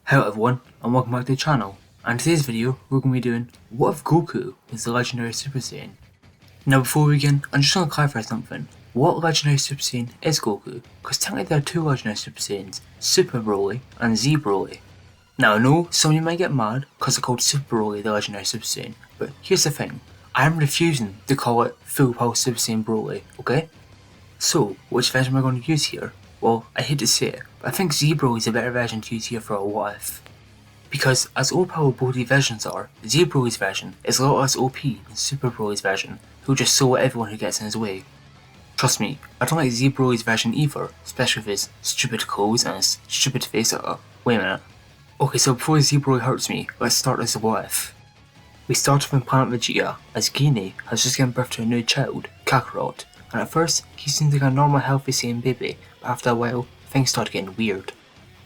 Hello everyone, and welcome back to the channel. And in today's video, we're going to be doing what if Goku was the legendary Super Saiyan? Now before we begin, I'm just going to clarify something. What legendary Super Saiyan is Goku? Because technically there are two legendary Super Saiyans, Super Broly and Z Broly. Now I know some of you might get mad because I called Super Broly the legendary Super Saiyan, but here's the thing, I am refusing to call it Full Power Super Saiyan Broly, okay? So, which version am I going to use here? Well, I hate to say it, but I think Z Broly is a better version to use here for a what if. Because as overpowered both these versions are, Z Broly's version is a lot less OP than Super Broly's version, who'll just solo everyone who gets in his way. Trust me, I don't like Z Broly's version either, especially with his stupid clothes and his stupid face. Wait a minute. Okay, so before Z Broly hurts me, let's start as a what if. We start from planet Vegeta, as Guinea has just given birth to a new child, Kakarot, and at first he seems like a normal healthy Saiyan baby, but after a while, things start getting weird.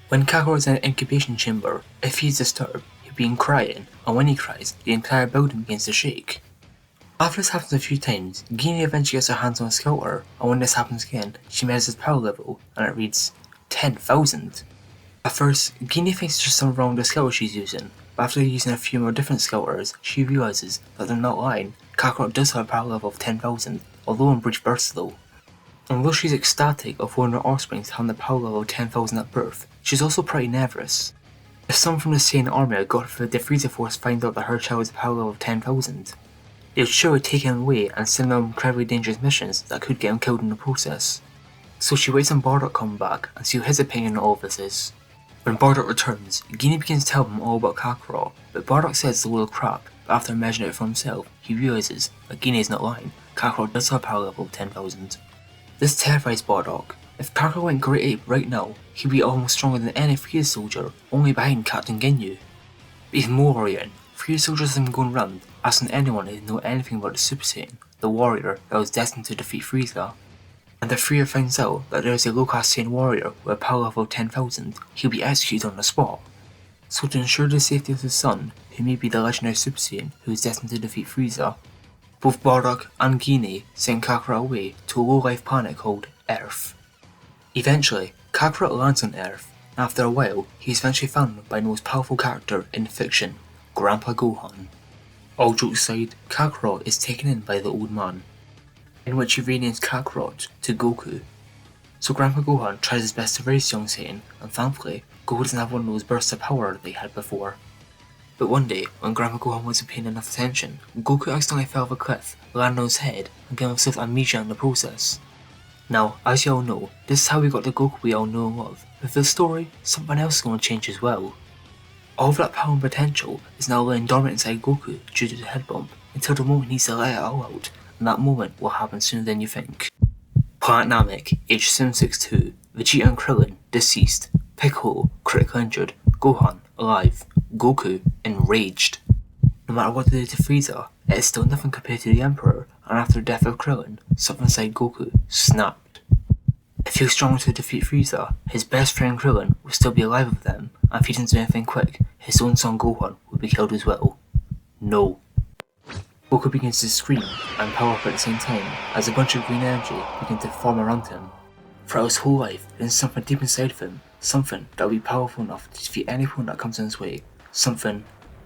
When Kakarot is in an incubation chamber, if he is disturbed, he'll begin crying, and when he cries, the entire building begins to shake. After this happens a few times, Guinea eventually gets her hands on a Skelter, and when this happens again, she measures his power level, and it reads 10,000. At first, Guinea thinks there's something wrong with the Skelter she's using, but after using a few more different Skelters, she realizes that they're not lying. Kakarot does have a power level of 10,000, although in breach bursts though. Although she's ecstatic of one of her offspring having the power level of 10,000 at birth, she's also pretty nervous. If someone from the Saiyan army had got the Frieza Force find out that her child has a power level of 10,000, they would surely take him away and send him on incredibly dangerous missions that could get him killed in the process. So she waits on Bardock coming back and see what his opinion on all of this is. When Bardock returns, Guinea begins to tell him all about Kakarot, but Bardock says it's a load of crap, but after imagining it for himself, he realizes that Guinea is not lying, Kakarot does have a power level of 10,000. This terrifies Bardock. If Kakarot went Great Ape right now, he'd be almost stronger than any Frieza soldier, only behind Captain Ginyu. But even more worrying, Frieza soldiers have been going around asking anyone who didn't know anything about the Super Saiyan, the warrior that was destined to defeat Frieza. And if Frieza finds out that there is a low-class Saiyan warrior with a power level of 10,000, he'll be executed on the spot. So to ensure the safety of his son, who may be the legendary Super Saiyan who is destined to defeat Frieza, both Bardock and Guinea send Kakarot away to a low-life planet called Earth. Eventually, Kakarot lands on Earth, and after a while, he is eventually found by the most powerful character in fiction, Grandpa Gohan. All jokes aside, Kakarot is taken in by the old man, in which he renames Kakarot to Goku. So Grandpa Gohan tries his best to raise young Saiyan, and thankfully, Goku doesn't have one of those bursts of power that he had before. But one day, when Grandpa Gohan wasn't paying enough attention, Goku accidentally fell off a cliff, landed on his head, and gave himself amnesia in the process. Now, as you all know, this is how we got the Goku we all know and love, but for the story, something else is going to change as well. All of that power and potential is now lying dormant inside Goku due to the head bump, until the moment he needs to let it all out, and that moment will happen sooner than you think. Planet Namek, age 762, Vegeta and Krillin, deceased, Piccolo, critically injured, Gohan, alive, Goku, enraged. No matter what they did to Frieza, it is still nothing compared to the Emperor, and after the death of Krillin, something inside Goku snapped. If he was strong enough to defeat Frieza, his best friend Krillin would still be alive with them, and if he didn't do anything quick, his own son Gohan would be killed as well. No. Goku begins to scream and power up at the same time, as a bunch of green energy begins to form around him. Throughout his whole life, there is something deep inside of him, something that will be powerful enough to defeat anyone that comes in his way, something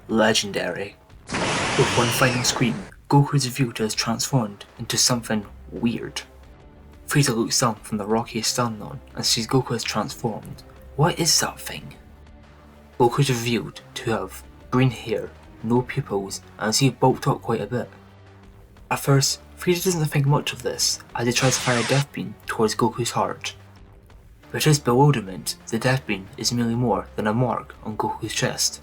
legendary. With one final scream, Goku is revealed to have transformed into something weird. Frieza looks down from the rock he is standing on and sees Goku has transformed. What is that thing? Goku is revealed to have green hair, no pupils, and he bulked up quite a bit. At first, Frieza doesn't think much of this, as he tries to fire a death beam towards Goku's heart. But to his bewilderment, the death beam is merely more than a mark on Goku's chest.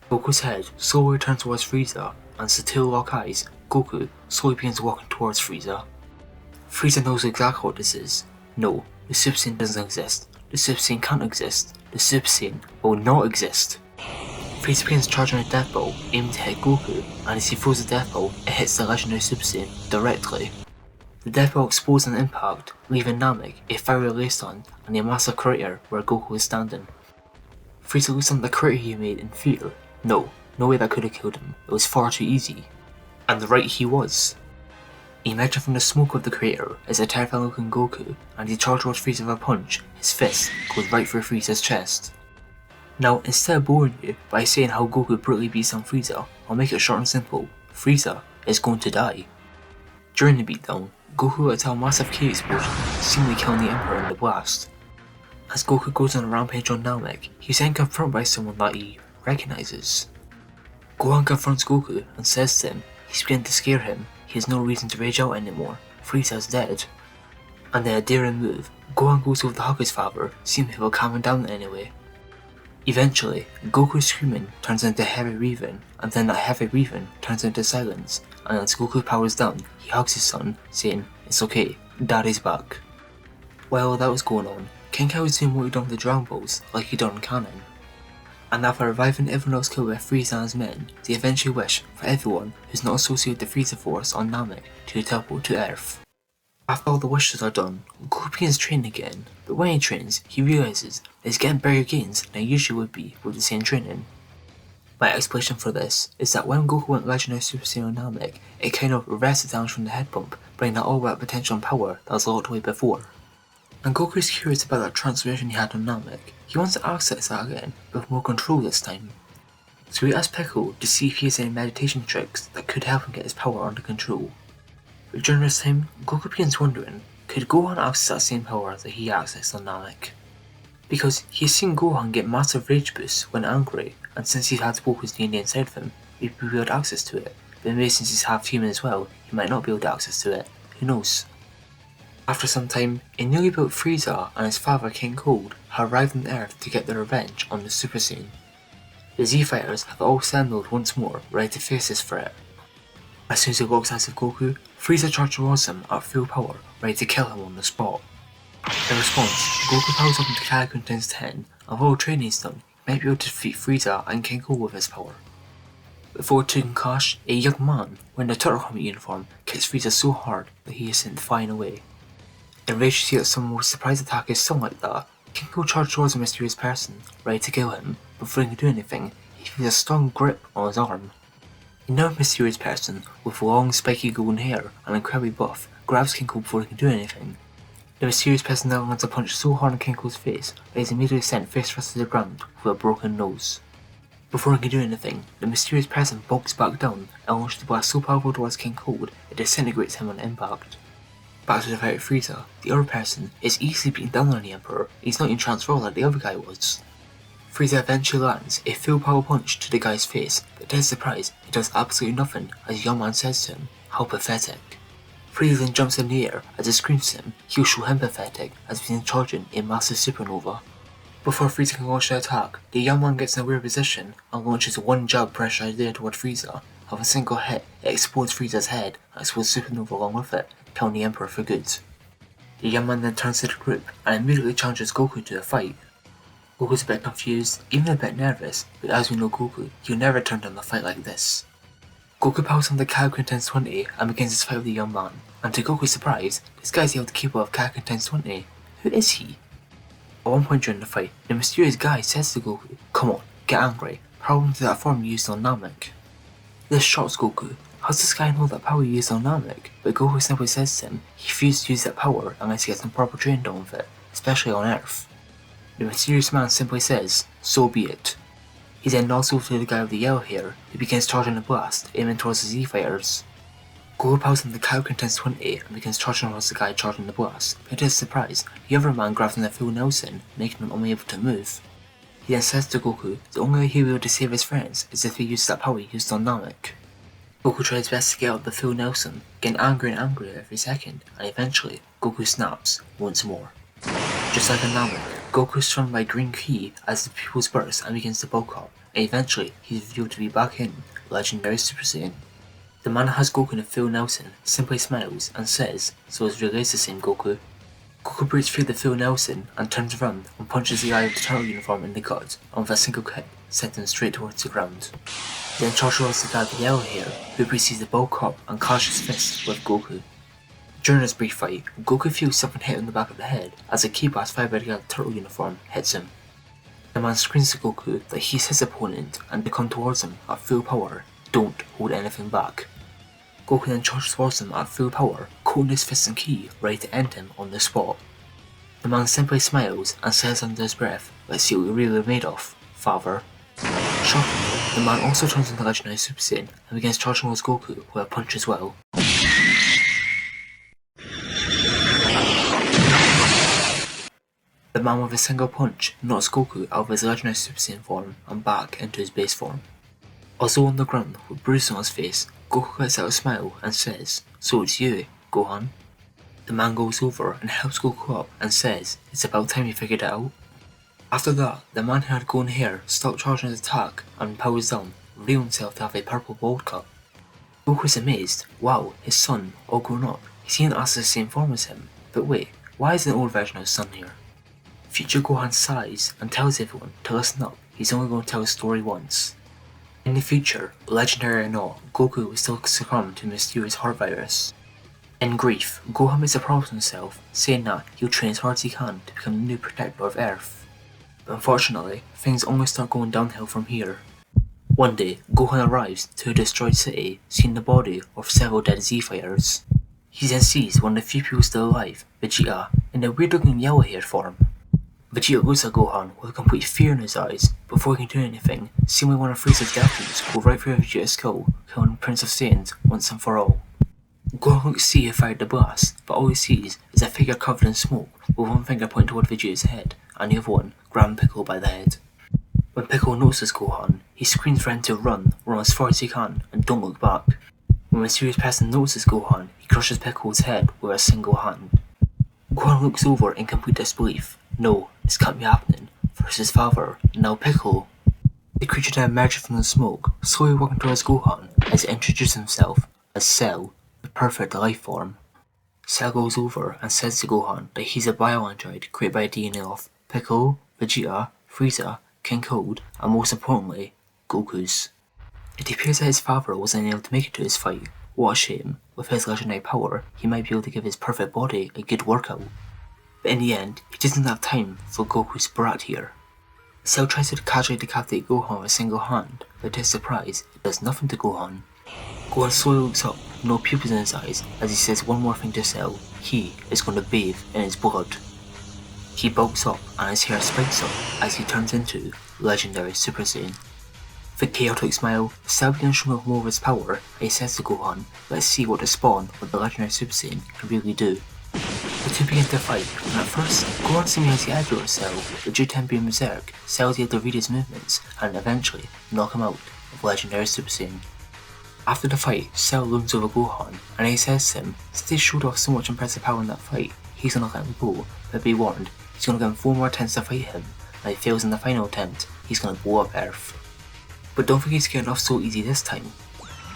Goku's head slowly turns towards Frieza, and as the two lock eyes, Goku slowly begins walking towards Frieza. Frieza knows exactly what this is. No, the Super Saiyan doesn't exist. The Super Saiyan can't exist. The Super Saiyan will not exist. Frieza begins charging a death ball, aiming to hit Goku, and as he throws the death ball, it hits the legendary Super Saiyan directly. The death ball explodes on impact, leaving Namek a fiery wasteland and a massive crater where Goku is standing. Frieza looks on the crater he made in fear. No way that could have killed him, it was far too easy. And right he was. Emerging from the smoke of the crater is a terrifying looking Goku, and he charges towards Frieza with a punch. His fist goes right through Frieza's chest. Now, instead of boring you by saying how Goku brutally beats down Frieza, I'll make it short and simple. Frieza is going to die. During the beatdown, Goku lets out a massive Ki explosion, seemingly killing the Emperor in the blast. As Goku goes on a rampage on Namek, he's then confronted by someone that he recognizes. Gohan confronts Goku and says to him he's beginning to scare him, he has no reason to rage out anymore, Frieza's dead. And then a daring move, Gohan goes over to hug his father, seemingly will calm him down anyway. Eventually, Goku's screaming turns into heavy breathing, and then that heavy breathing turns into silence, and as Goku powers down, he hugs his son, saying, "It's okay, Daddy's back." While that was going on, King Kai was doing what he'd done with the Dragon Balls, like he'd done in canon. And after reviving everyone else killed by Frieza and his men, they eventually wish for everyone who's not associated with the Frieza Force on Namek to teleport to Earth. After all the wishes are done, Goku begins training again, but when he trains, he realizes that he's getting bigger gains than he usually would be with the same training. My explanation for this is that when Goku went Legendary Super Saiyan on Namek, it kind of reversed the damage from the head pump, bringing that all that potential and power that was locked away before. And Goku is curious about that transformation he had on Namek. He wants to access that again, but with more control this time. So he asks Piccolo to see if he has any meditation tricks that could help him get his power under control. But during this time, Goku begins wondering, could Gohan access that same power that he accessed on Namek? Because he has seen Gohan get massive rage boosts when angry, and since he's had Goku's DNA inside of him, maybe he'll be able to access to it. But maybe since he's half human as well, he might not be able to access to it. Who knows? After some time, a newly built Frieza and his father King Cold have arrived on Earth to get their revenge on the Super Saiyan. The Z-Fighters have all assembled once more, ready to face this threat. As soon as he walks out of Goku, Frieza charges towards him at full power, ready to kill him on the spot. In response, Goku powers up into Kaioken Tense 10, and with all the training he's done, he might be able to defeat Frieza and King Cold with his power. Before taking Kosh, a young man wearing a turtle helmet uniform kicks Frieza so hard that he is sent flying away. Enraged to see that someone would surprise attack his son like that, King Cold charges towards a mysterious person, ready to kill him. Before he can do anything, he feels a strong grip on his arm. Another mysterious person with long spiky golden hair and incredibly buff grabs King Cold before he can do anything. The mysterious person then lands a punch so hard on King Cold's face that he's immediately sent face first to the ground with a broken nose. Before he can do anything, the mysterious person bulks back down and launches the blast so powerful towards King Cold it disintegrates him on impact. Back to the fight with Frieza, the other person is easily beaten down on the Emperor, he's not even transformed like the other guy was. Frieza eventually lands a full power punch to the guy's face, but to his surprise, it does absolutely nothing as the young man says to him, "How pathetic." Frieza then jumps in the air as he screams to him, he'll show him pathetic as he's charging a massive supernova. Before Frieza can launch the attack, the young man gets in a weird position and launches one jab pressurized air toward Frieza. With a single hit, it explodes Frieza's head and explodes supernova along with it, killing the Emperor for good. The young man then turns to the group and immediately challenges Goku to a fight. Goku's a bit confused, even a bit nervous, but as we know Goku, he'll never turn down a fight like this. Goku powers on the Kaioken Tense 20 and begins his fight with the young man, and to Goku's surprise, this guy's able to keep up with Kaioken Tense 20. Who is he? At one point during the fight, the mysterious guy says to Goku, "Come on, get angry, power into that form you used on Namek." This shocks Goku. How does this guy know that power he used on Namek? But Goku simply says to him, he refuses to use that power unless he gets some proper training done with it, especially on Earth. The mysterious man simply says, "So be it." He then knocks over to the guy with the yellow hair, who begins charging a blast, aiming towards the Z-Fighters. Goku powers on the Kaioken Tense 20 and begins charging towards the guy charging the blast, but to his surprise, the other man grabs on the full Nelson, making him unable to move. He then says to Goku the only way he'll be able to save his friends is if he uses that power he used on Namek. Goku tries his best to get out the full Nelson, getting angrier and angrier every second, and eventually, Goku snaps once more. Just like in Namek, Goku is surrounded by green Ki as the pupils burst and begins to bulk up, and eventually he's revealed to be back in Legendary Super Saiyan. The man that has Goku in a full Nelson simply smiles and says, "So it's really the same Goku." Goku breaks through the full Nelson and turns around and punches the guy with the turtle uniform in the gut, and with a single kick, sends him straight towards the ground. He then charges towards the guy with the yellow hair, who proceeds to bulk up and clashes fists with Goku. During this brief fight, Goku feels something hit him in the back of the head as a ki blast fired by the guy with the turtle uniform hits him. The man screams to Goku that he's his opponent and to come towards him at full power, don't hold anything back. Goku then charges towards him at full power, coating his fists and ki, ready to end him on the spot. The man simply smiles and says under his breath, "Let's see what you're really made of, Father. Shockingly, the man also turns into legendary Super Saiyan and begins charging towards Goku with a punch as well. The man with a single punch knocks Goku out of his legendary Super Saiyan form and back into his base form. Also on the ground with bruises on his face, Goku lets out a smile and says, "So it's you, Gohan." The man goes over and helps Goku up and says, "It's about time you figured it out." After that, the man who had golden hair stopped charging his attack and powers down, revealing himself to have a purple bowl cut. Goku is amazed. Wow, his son, all grown up. He's even asked the same form as him. But wait, why is an old version of his son here? Future Gohan sighs and tells everyone to listen up, he's only going to tell his story once. In the future, legendary or not, Goku will still succumb to a mysterious heart virus. In grief, Gohan makes a promise to himself, saying that he'll train as hard as he can to become the new protector of Earth. But unfortunately, things only start going downhill from here. One day, Gohan arrives to a destroyed city, seeing the body of several dead Z-fighters. He then sees one of the few people still alive, Vegeta, in a weird-looking yellow-haired form. Vegeta looks at Gohan with complete fear in his eyes. Before he can do anything, seemingly one of Frieza's death beams go right through Vegeta's skull, killing Prince of Saiyans once and for all. Gohan looks to see who fired the blast, but all he sees is a figure covered in smoke, with one finger pointing toward Vegeta's head, and the other one grabbing Piccolo by the head. When Piccolo notices Gohan, he screams for him to run as far as he can, and don't look back. When a mysterious person notices Gohan, he crushes Piccolo's head with a single hand. Gohan looks over in complete disbelief. No, this can't be happening. First his father, now Piccolo. The creature then emerges from the smoke, slowly walking towards Gohan as he introduces himself as Cell, the perfect life form. Cell goes over and says to Gohan that he's a bio-android created by DNA of Piccolo, Vegeta, Frieza, King Cold, and most importantly, Goku's. It appears that his father wasn't able to make it to his fight. What a shame. With his legendary power, he might be able to give his perfect body a good workout. But in the end, he doesn't have time for Goku's brat here. Cell tries to casually decapitate Gohan with a single hand, but to his surprise, it does nothing to Gohan. Gohan slowly looks up, no pupils in his eyes, as he says one more thing to Cell. He is going to bathe in his blood. He bulks up and his hair spikes up as he turns into legendary Super Saiyan. With a chaotic smile, Cell begins showing off more of his power and he says to Gohan, "Let's see what the spawn of the legendary Super Saiyan can really do." The two begin to fight, and at first, Gohan seemingly has the edge over Cell, but due to him being berserk, Cell is able to read his movements and eventually knock him out of legendary Super Saiyan. After the fight, Cell looms over Gohan, and he says to him, since he showed off so much impressive power in that fight, he's gonna let him go, but be warned, he's gonna give him 4 more attempts to fight him, and if he fails in the final attempt, he's gonna blow up Earth. But don't think he's getting off so easy this time.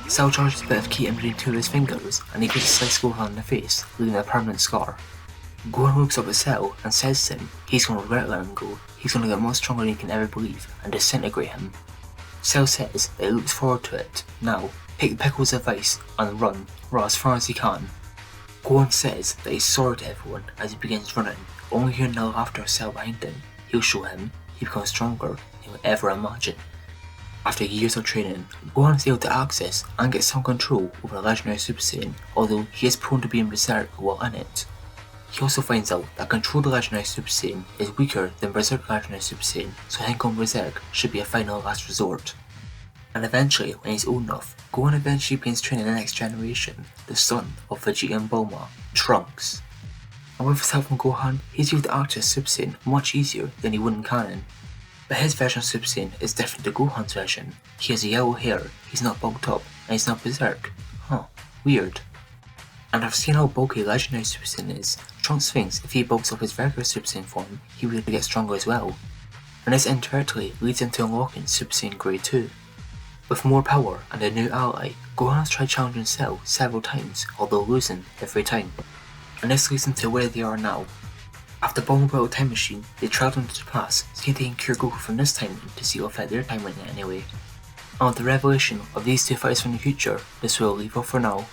Cell charges a bit of ki in between 2 of his fingers, and he goes to slice Gohan in the face, leaving a permanent scar. Gohan looks up at Cell and says to him he's gonna regret letting him go, he's gonna get more stronger than he can ever believe, and disintegrate him. Cell says that he looks forward to it. Now, take Piccolo's advice and run as far as he can. Gohan says that he's sorry to everyone as he begins running, only hearing the laughter of Cell behind him. He'll show him he becomes stronger than he'll ever imagine. After years of training, Gohan is able to access and get some control over a legendary Super Saiyan, although he is prone to being berserk while in it. He also finds out that control of the legendary Super Saiyan is weaker than berserk legendary Super Saiyan, so him going berserk should be a final last resort. And eventually, when he's old enough, Gohan eventually begins training the next generation, the son of Vegeta and Bulma, Trunks. And with his help from Gohan, he's able to access Super Saiyan much easier than he would in canon. But his version of Super Saiyan is different to Gohan's version. He has yellow hair, he's not bulked up, and he's not berserk. Weird. And after seeing how bulky legendary Super Saiyan is, Trunks thinks if he bulks up his regular Super Saiyan form, he will get stronger as well. And this indirectly leads him to unlocking Super Saiyan Grade 2. With more power and a new ally, Gohan has tried challenging Cell several times, although losing every time. And this leads them to where they are now. After Bulma built a time machine, they traveled into the past, seeing they can cure Goku from this timeline to see what affect their timeline anyway. And with the revelation of these two fighters from the future, this will leave off for now.